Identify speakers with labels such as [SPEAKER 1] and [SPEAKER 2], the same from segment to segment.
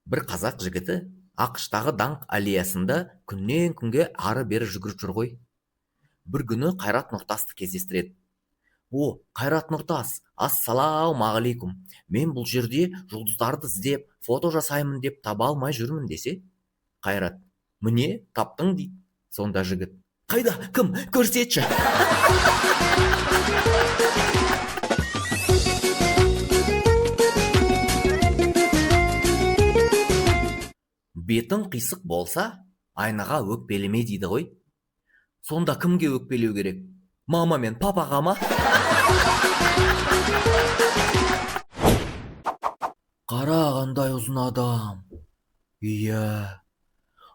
[SPEAKER 1] Бір қазақ жігіті ақштағы даңқ аллеясында күннен күнге ары бері жүгіріп жүр ғой. Бір күні Қайрат Нұртасты кездестіреді. О, Қайрат Нұртас, ассалаумағалейкум. Мен бұл жерде жұлдыздарды іздеп, фото жасаймын деп таба алмай жүрмін десе. Қайрат: міне, таптың дейді. Сонда жігіт: қайда, кім, көрсетші. Бетің қисық болса, айнаға өкпелеме дейді ғой. Сонда кімге өкпелеу керек? Мама мен папаға ма? Қара, қандай ұзын адам. Иә.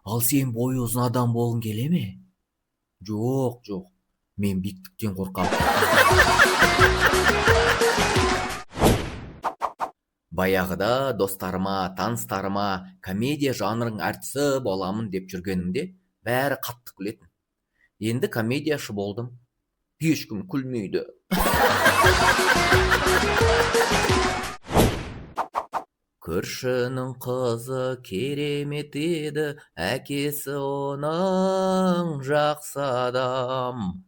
[SPEAKER 1] Ал сен бойы ұзын адам болғың келе ме? Жоқ, жоқ. Мен биіктіктен қорқам. Баяғыда достарыма, таныстарыма комедия жанрының әртісі боламын деп жүргенімде бәрі қатты күлетін. Енді комедияшы болдым. Ешкім күлмейді. Көршінің қызы керемет еді, әкесі оның жақсы адам.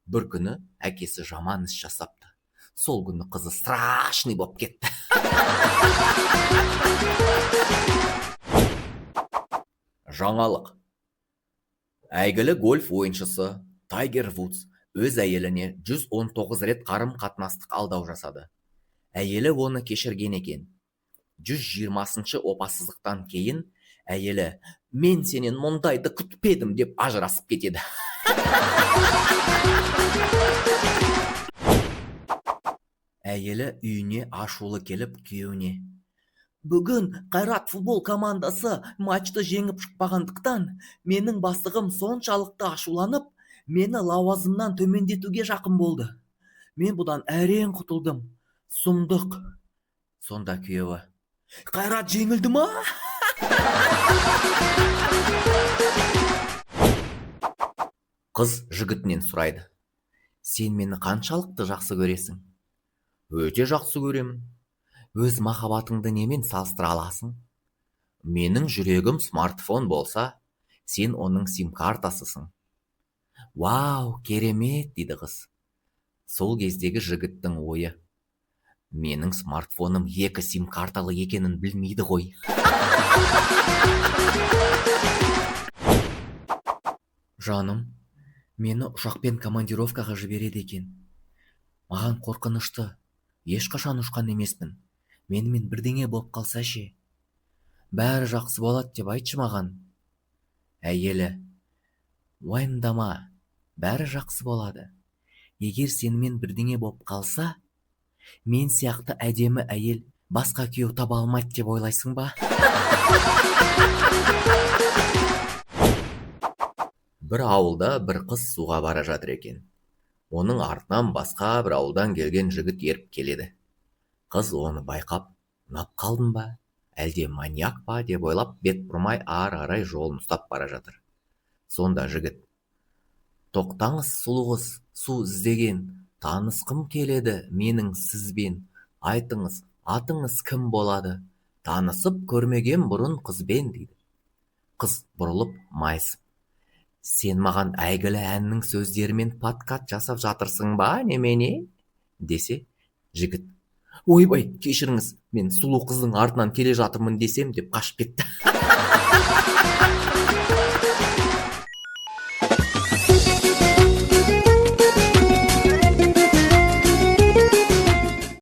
[SPEAKER 1] Бір күні әкесі жаман іс жасапты. Сол күні қызы страшный болып кетті. Жаңалық. Әйгілі гольф ойыншысы Тайгер Вудс өз әйеліне 119 рет қарым-қатынастық алдау жасады. Әйелі оны кешірген екен. 120-шы опасыздықтан кейін әйелі: мен сенен мұндайды күтпедім деп ажырасып кетеді. Әйелі үйіне ашулы келіп күйеуіне: бүгін Қайрат футбол командасы матчты жеңіп шықпағандықтан менің бастығым соншалықты ашуланып, мені лауазымнан төмендетуге жақын болды. Мен бұдан әрең құтылдым. Сұмдық. Сонда күйеуі: Қайрат жеңілді ма? Қыз жігітінен сұрайды: сен мені қаншалықты жақсы көресің? Өте жақсы көремін. Өз махаббатыңды немен салыстыра аласың? Менің жүрегім смартфон болса, сен оның сим-картасысың. Вау, керемет, дейді қыз. Сол кездегі жігіттің ойы: менің смартфоным 2 сим-карталы екенін білмейді ғой. Жаным, мені ұшақпен командировкаға жібереді екен. Маған қорқынышты. Ешқашан ұшқан емеспін. Менімен бірдеңе болып қалса ше? Бәрі жақсы болады деп айтшы маған. Әйелі: уайымдама, бәрі жақсы болады. Егер сенімен бірдеңе болып қалса, мен сияқты әдемі әйел басқа күйеу таба алмайды деп ойлайсың ба? Бір ауылда бір қыз суға бара жатыр екен. Оның артынан басқа бір ауылдан келген жігіт еріп келеді. Қыз оны байқап: ұнап қалдың ба? Әлде маньяк па деп ойлап, бет бұрмай ары қарай жолын ұстап бара жатыр. Сонда жігіт: тоқтаңыз сұлу қыз, су іздеген, танысқым келеді менің сізбен. Айтыңыз, атыңыз кім болады? Танысып көрмеген бұрын қызбен, дейді. Қыз бұрылып майысып: сен маған әйгілі әннің сөздерімен подкат жасап жатырсың ба, немене? Десе, жігіт: ойбай, кешіріңіз, мен сұлу қыздың артынан келе жатырмын десем деп қашып кетті.